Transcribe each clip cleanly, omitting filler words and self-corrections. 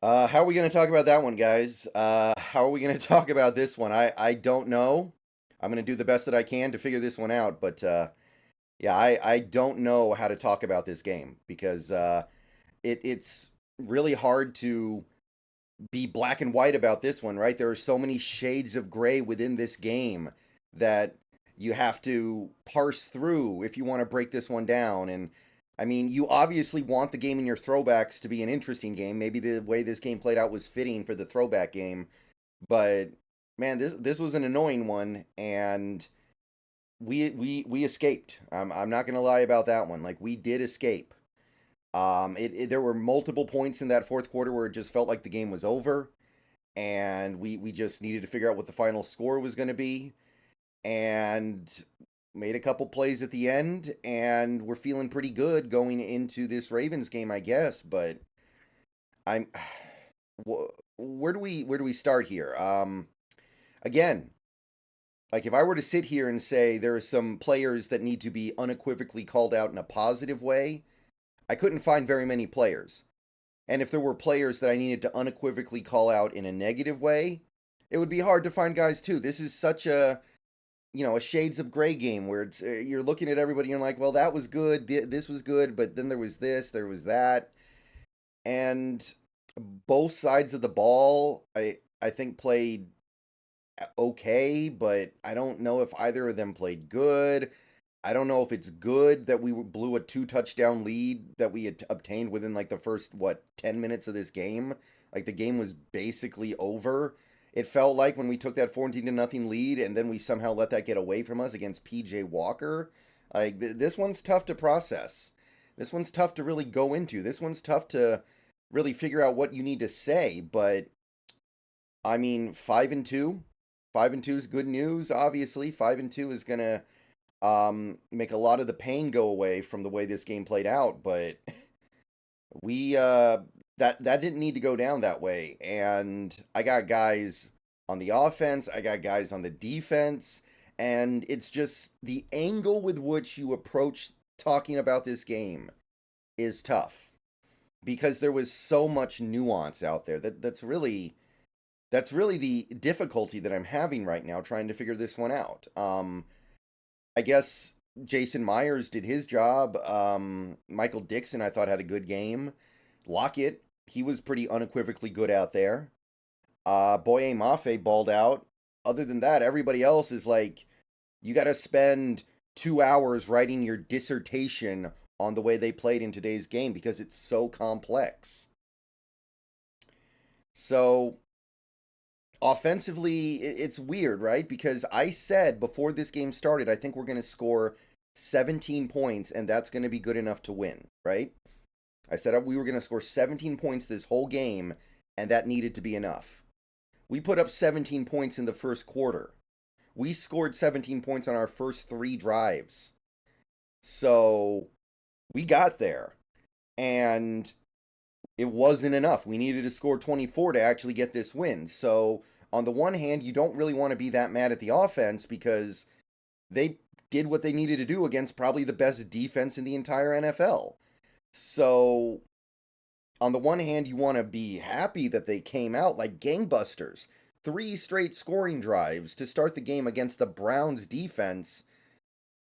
How are we going to talk about that one, guys? How are we going to talk about this one? I don't know. I'm going to do the best that I can to figure this one out, but yeah, I don't know how to talk about this game because it's really hard to be black and white about this one, right? There are so many shades of gray within this game that you have to parse through if you want to break this one down. And I mean, you obviously want the game in your throwbacks to be an interesting game. Maybe the way this game played out was fitting for the throwback game, but man, this was an annoying one, and we escaped. I'm not gonna lie about that one. Like we did escape. There were multiple points in that fourth quarter where it just felt like the game was over, and we just needed to figure out what the final score was going to be, and made a couple plays at the end, and we're feeling pretty good going into this Ravens game, I guess. But I'm, where do we start here? Again, like if I were to sit here and say there are some players that need to be unequivocally called out in a positive way, I couldn't find very many players. And if there were players that I needed to unequivocally call out in a negative way, it would be hard to find guys too. This is such a shades of gray game where you're looking at everybody and you're like, well, that was good, this was good, but then there was this, there was that, and both sides of the ball, I think played okay, but I don't know if either of them played good. I don't know if it's good that we blew a two touchdown lead that we had obtained within like the first 10 minutes of this game. Like the game was basically over. It felt like when we took that 14 to nothing lead and then we somehow let that get away from us against PJ Walker. Like this one's tough to process. This one's tough to really go into. This one's tough to really figure out what you need to say, but I mean, 5-2. 5-2 is good news, obviously. 5-2 is going to make a lot of the pain go away from the way this game played out, but we that didn't need to go down that way. And I got guys on the offense, I got guys on the defense, and it's just the angle with which you approach talking about this game is tough because there was so much nuance out there that's really the difficulty that I'm having right now trying to figure this one out. I guess Jason Myers did his job. Michael Dixon, I thought, had a good game. Lockett, he was pretty unequivocally good out there. Boye Mafe balled out. Other than that, everybody else is like, you got to spend 2 hours writing your dissertation on the way they played in today's game because it's so complex. So offensively, it's weird, right? Because I said before this game started, I think we're going to score 17 points, and that's going to be good enough to win, right? I said we were going to score 17 points this whole game, and that needed to be enough. We put up 17 points in the first quarter. We scored 17 points on our first 3 drives. So we got there, and it wasn't enough. We needed to score 24 to actually get this win. So, on the one hand, you don't really want to be that mad at the offense because they did what they needed to do against probably the best defense in the entire NFL. So, on the one hand, you want to be happy that they came out like gangbusters. 3 straight scoring drives to start the game against the Browns defense.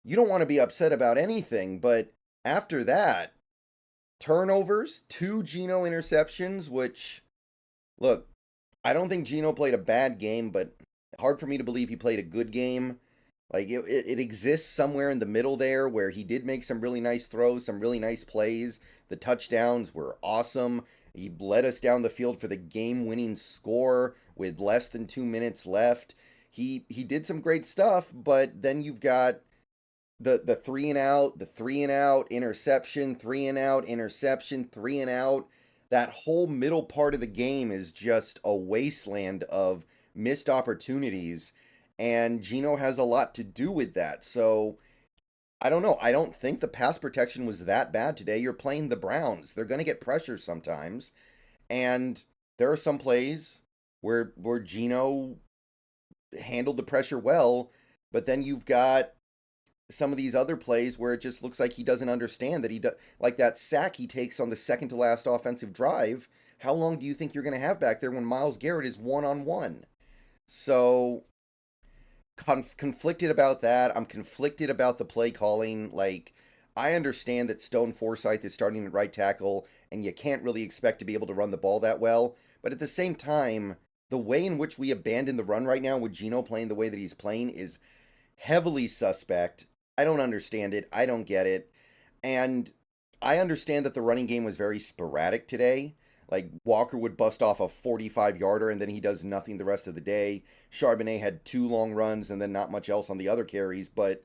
You don't want to be upset about anything, but after that, turnovers, 2 Geno interceptions, which, look, I don't think Geno played a bad game, but hard for me to believe he played a good game. Like, it exists somewhere in the middle there where he did make some really nice throws, some really nice plays. The touchdowns were awesome. He led us down the field for the game-winning score with less than 2 minutes left. He did some great stuff, but then you've got the three and out, the three and out, interception, three and out, interception, three and out. That whole middle part of the game is just a wasteland of missed opportunities, and Geno has a lot to do with that. So I don't know. I don't think the pass protection was that bad today. You're playing the Browns. They're going to get pressure sometimes, and there are some plays where Geno handled the pressure well, but then you've got some of these other plays where it just looks like he doesn't understand that like that sack he takes on the second to last offensive drive how long do you think you're going to have back there when Myles Garrett is one-on-one? So conflicted about that. I'm conflicted about the play calling. Like, I understand that Stone Forsythe is starting at right tackle, and you can't really expect to be able to run the ball that well. But at the same time, the way in which we abandon the run right now with Geno playing the way that he's playing is heavily suspect. I don't understand it. I don't get it. And I understand that the running game was very sporadic today. Like, Walker would bust off a 45-yarder and then he does nothing the rest of the day. Charbonnet had 2 long runs and then not much else on the other carries, but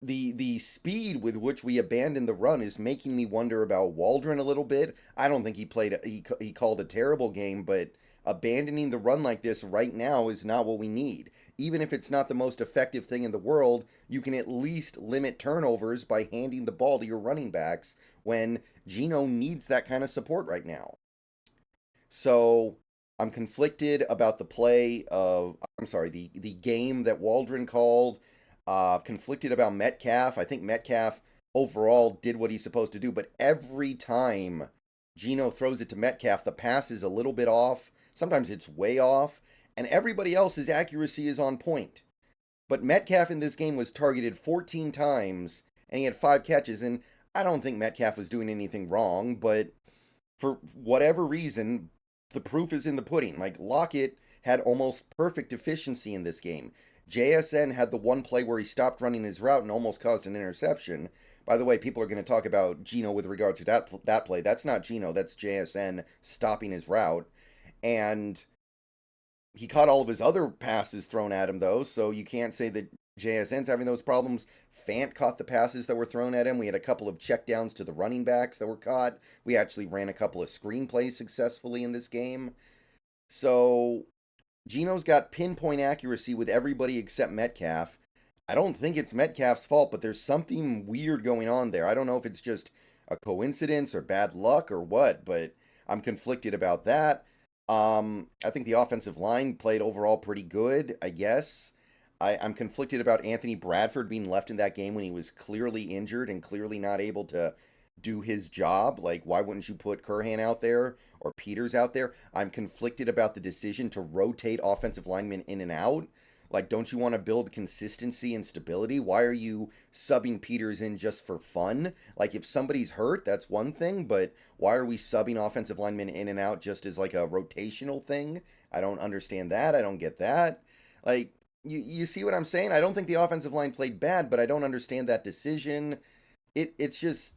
the speed with which we abandoned the run is making me wonder about Waldron a little bit. I don't think he called a terrible game, but abandoning the run like this right now is not what we need. Even if it's not the most effective thing in the world, you can at least limit turnovers by handing the ball to your running backs when Geno needs that kind of support right now. So I'm conflicted about the play of, I'm sorry, the game that Waldron called. Conflicted about Metcalf. I think Metcalf overall did what he's supposed to do, but every time Geno throws it to Metcalf, the pass is a little bit off. Sometimes it's way off, and everybody else's accuracy is on point. But Metcalf in this game was targeted 14 times, and he had 5 catches, and I don't think Metcalf was doing anything wrong, but for whatever reason, the proof is in the pudding. Like, Lockett had almost perfect efficiency in this game. JSN had the one play where he stopped running his route and almost caused an interception. By the way, people are going to talk about Geno with regards to that play. That's not Geno. That's JSN stopping his route. And he caught all of his other passes thrown at him, though, so you can't say that JSN's having those problems. Fant caught the passes that were thrown at him. We had a couple of checkdowns to the running backs that were caught. We actually ran a couple of screenplays successfully in this game. So Geno's got pinpoint accuracy with everybody except Metcalf. I don't think it's Metcalf's fault, but there's something weird going on there. I don't know if it's just a coincidence or bad luck or what, but I'm conflicted about that. I think the offensive line played overall pretty good, I guess. I'm conflicted about Anthony Bradford being left in that game when he was clearly injured and clearly not able to do his job. Like, why wouldn't you put Curhan out there or Peters out there? I'm conflicted about the decision to rotate offensive linemen in and out. Like, don't you want to build consistency and stability? Why are you subbing Peters in just for fun? Like, if somebody's hurt, that's one thing, but why are we subbing offensive linemen in and out just as like a rotational thing? I don't understand that. I don't get that. Like, you see what I'm saying? I don't think the offensive line played bad, but I don't understand that decision. It's just,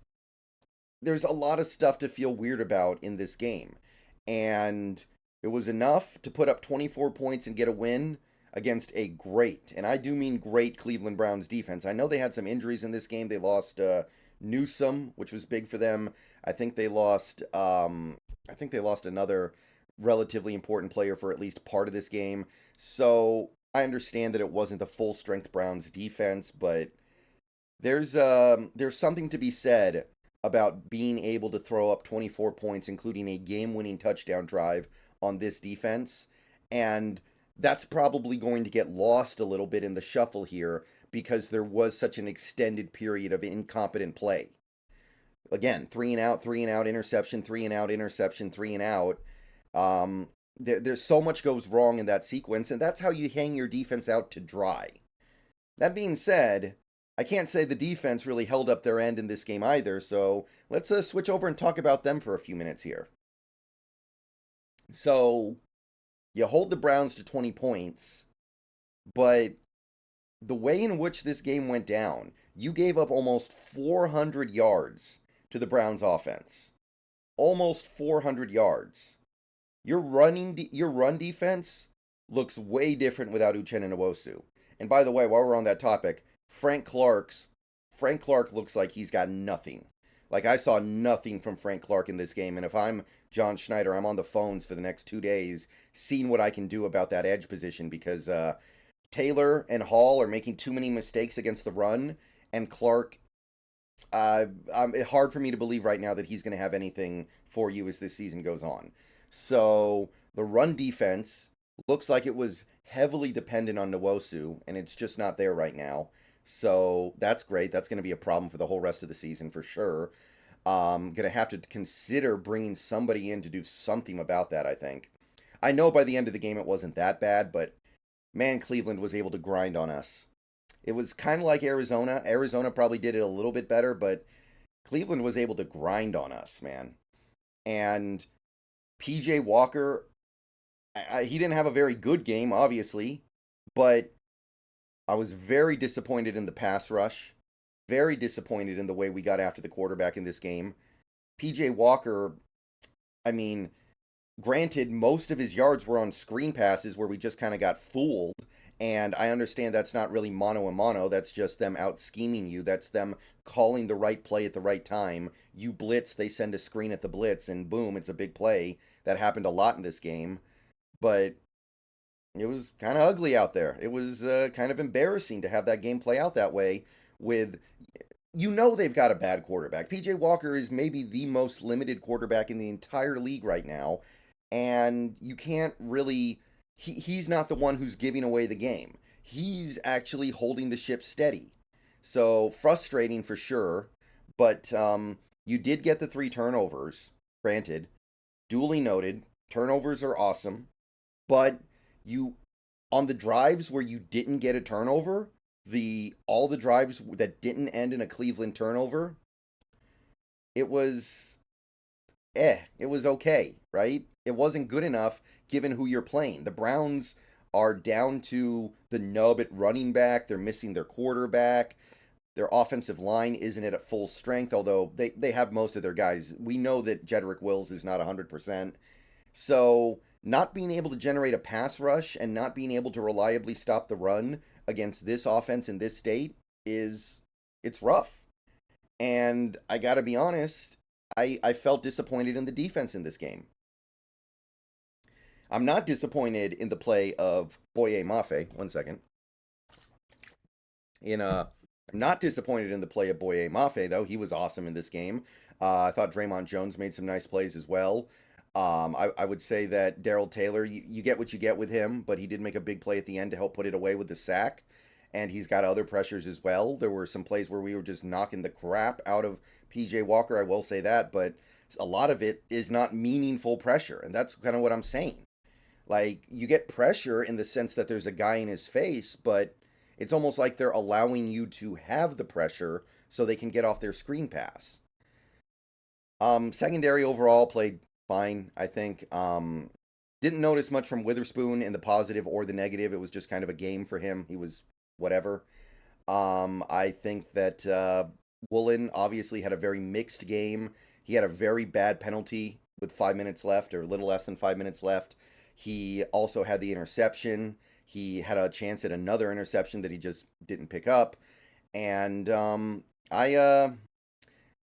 there's a lot of stuff to feel weird about in this game. And it was enough to put up 24 points and get a win against a great, and I do mean great, Cleveland Browns defense. I know they had some injuries in this game. They lost Newsome, which was big for them. I think they lost another relatively important player for at least part of this game. So I understand that it wasn't the full strength Browns defense, but there's something to be said about being able to throw up 24 points, including a game-winning touchdown drive on this defense. And that's probably going to get lost a little bit in the shuffle here because there was such an extended period of incompetent play. Again, 3-and-out, interception, 3-and-out, interception, 3-and-out. There's so much goes wrong in that sequence, and that's how you hang your defense out to dry. That being said, I can't say the defense really held up their end in this game either, so let's switch over and talk about them for a few minutes here. So you hold the Browns to 20 points, but the way in which this game went down, you gave up almost 400 yards to the Browns offense. Almost 400 yards. Your run defense looks way different without Uchenna Nwosu. And by the way, while we're on that topic, Frank Clark looks like he's got nothing. Like, I saw nothing from Frank Clark in this game, and if I'm John Schneider, I'm on the phones for the next 2 days, seeing what I can do about that edge position, because Taylor and Hall are making too many mistakes against the run, and Clark, it's hard for me to believe right now that he's going to have anything for you as this season goes on. So the run defense looks like it was heavily dependent on Nwosu, and it's just not there right now. So that's great. That's going to be a problem for the whole rest of the season for sure. Gonna have to consider bringing somebody in to do something about that, I think. I know by the end of the game it wasn't that bad, but man, Cleveland was able to grind on us. It was kind of like Arizona. Arizona probably did it a little bit better, but Cleveland was able to grind on us, man. And PJ Walker, he didn't have a very good game, obviously, but I was very disappointed in the pass rush. Very disappointed in the way we got after the quarterback in this game. PJ Walker, I mean, granted, most of his yards were on screen passes where we just kind of got fooled. And I understand that's not really mano a mano. That's just them out scheming you. That's them calling the right play at the right time. You blitz, they send a screen at the blitz, and boom, it's a big play. That happened a lot in this game. But it was kind of ugly out there. It was kind of embarrassing to have that game play out that way with, they've got a bad quarterback. PJ Walker is maybe the most limited quarterback in the entire league right now, and you can't really he's not the one who's giving away the game. He's actually holding the ship steady. So frustrating for sure, but you did get the 3 turnovers, granted. Duly noted, turnovers are awesome, but you on the drives where you didn't get a turnover, all the drives that didn't end in a Cleveland turnover, it was it was okay, right? It wasn't good enough given who you're playing. The Browns are down to the nub at running back. They're missing their quarterback. Their offensive line isn't at full strength, although they have most of their guys. We know that Jedrick Wills is not 100%. So, not being able to generate a pass rush and not being able to reliably stop the run against this offense in this state it's rough. And I got to be honest, I felt disappointed in the defense in this game. I'm not disappointed in the play of Boye Mafe. One second. I'm not disappointed in the play of Boye Mafe, though. He was awesome in this game. I thought Draymond Jones made some nice plays as well. I would say that Darrell Taylor, you get what you get with him, but he did make a big play at the end to help put it away with the sack. And he's got other pressures as well. There were some plays where we were just knocking the crap out of PJ Walker, I will say that, but a lot of it is not meaningful pressure. And that's kind of what I'm saying. Like, you get pressure in the sense that there's a guy in his face, but it's almost like they're allowing you to have the pressure so they can get off their screen pass. Secondary overall played fine, I think. Didn't notice much from Witherspoon in the positive or the negative. It was just kind of a game for him. He was whatever. I think that Woolen obviously had a very mixed game. He had a very bad penalty with 5 minutes left, or a little less than 5 minutes left. He also had the interception. He had a chance at another interception that he just didn't pick up. And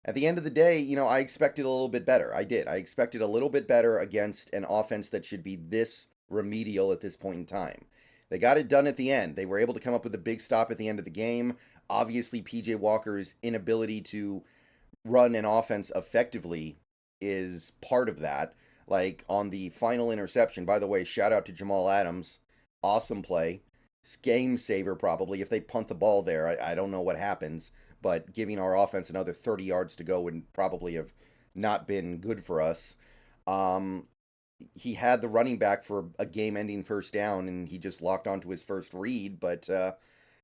at the end of the day, I expected a little bit better. I did. I expected a little bit better against an offense that should be this remedial at this point in time. They got it done at the end. They were able to come up with a big stop at the end of the game. Obviously, PJ Walker's inability to run an offense effectively is part of that. Like on the final interception, by the way, shout out to Jamal Adams. Awesome play. Game saver, probably. If they punt the ball there, I don't know what happens. But giving our offense another 30 yards to go would probably have not been good for us. He had the running back for a game-ending first down, and he just locked onto his first read. But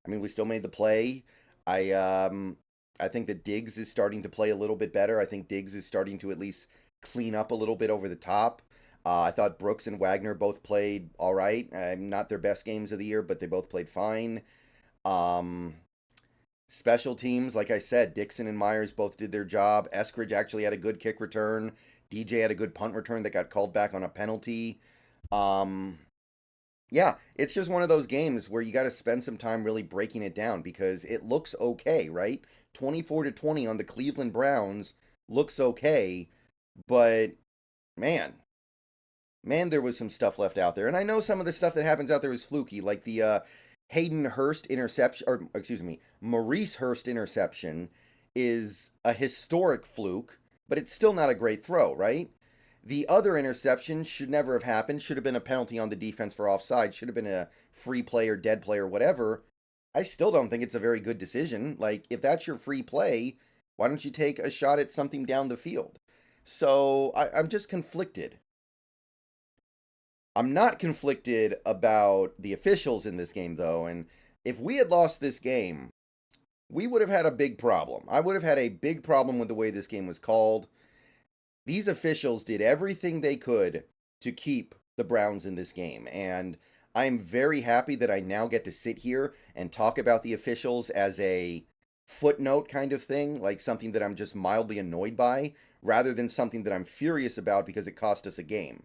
we still made the play. I think that Diggs is starting to play a little bit better. I think Diggs is starting to at least clean up a little bit over the top. I thought Brooks and Wagner both played all right. Not their best games of the year, but they both played fine. Special teams, like I said, Dixon and Myers both did their job. Eskridge actually had a good kick return. DJ had a good punt return that got called back on a penalty. Yeah, it's just one of those games where you got to spend some time really breaking it down because it looks okay, right? 24-20 on the Cleveland Browns looks okay, but man, there was some stuff left out there. And I know some of the stuff that happens out there is fluky, like the Hayden Hurst interception, or excuse me, Maurice Hurst interception is a historic fluke, but it's still not a great throw, right? The other interception should never have happened, should have been a penalty on the defense for offside, should have been a free play or dead play or whatever. I still don't think it's a very good decision. Like, if that's your free play, Why don't you take a shot at something down the field? So I'm just conflicted. I'm not conflicted about the officials in this game, though, and if we had lost this game, we would have had a big problem. I would have had a big problem with the way this game was called. These officials did everything they could to keep the Browns in this game, and I'm very happy that I now get to sit here and talk about the officials as a footnote kind of thing, like something that I'm just mildly annoyed by, rather than something that I'm furious about because it cost us a game.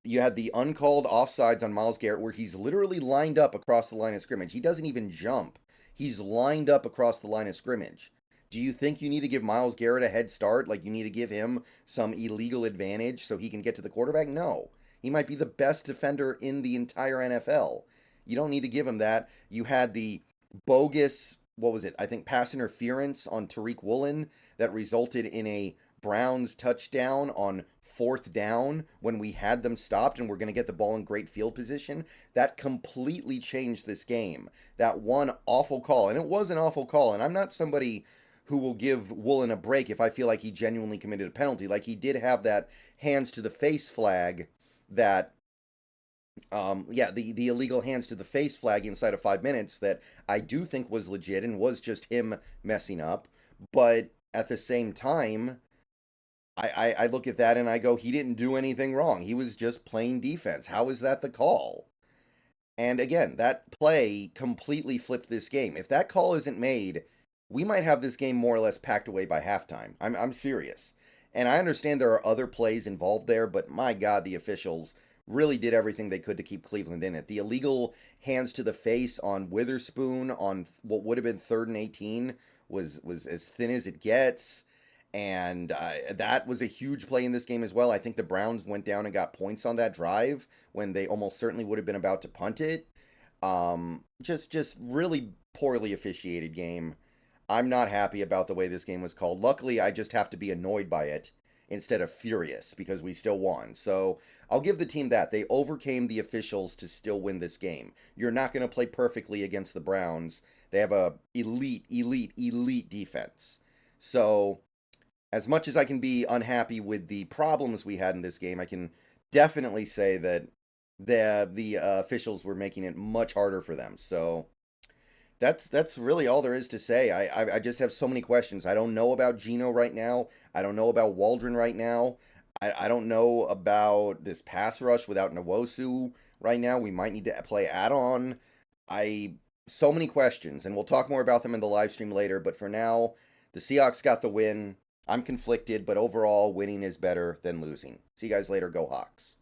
You had the uncalled offsides on Myles Garrett where he's literally lined up across the line of scrimmage. He doesn't even jump. He's lined up across the line of scrimmage. Do you think you need to give Myles Garrett a head start? Like you need to give him some illegal advantage so he can get to the quarterback? No. He might be the best defender in the entire NFL. You don't need to give him that. You had the bogus, what was it? I think pass interference on Tariq Woolen that resulted in a Browns touchdown on fourth down when we had them stopped and we're going to get the ball in great field position. That completely changed this game. That one awful call, and it was an awful call, and I'm not somebody who will give Woolen a break if I feel like he genuinely committed a penalty. Like he did have that hands to the face flag that the illegal hands to the face flag inside of 5 minutes that I do think was legit and was just him messing up. But at the same time, I look at that and I go, he didn't do anything wrong. He was just playing defense. How is that the call? And again, that play completely flipped this game. If that call isn't made, we might have this game more or less packed away by halftime. I'm serious. And I understand there are other plays involved there, but my God, the officials really did everything they could to keep Cleveland in it. The illegal hands to the face on Witherspoon on what would have been 3rd and 18 was as thin as it gets. And that was a huge play in this game as well. I think the Browns went down and got points on that drive when they almost certainly would have been about to punt it. Just really poorly officiated game. I'm not happy about the way this game was called. Luckily, I just have to be annoyed by it instead of furious because we still won. So I'll give the team that. They overcame the officials to still win this game. You're not going to play perfectly against the Browns. They have a elite defense. So as much as I can be unhappy with the problems we had in this game, I can definitely say that the officials were making it much harder for them. So that's really all there is to say. I just have so many questions. I don't know about Geno right now. I don't know about Waldron right now. I don't know about this pass rush without Nwosu right now. We might need to play add-on. So many questions, and we'll talk more about them in the live stream later. But for now, the Seahawks got the win. I'm conflicted, but overall, winning is better than losing. See you guys later. Go Hawks.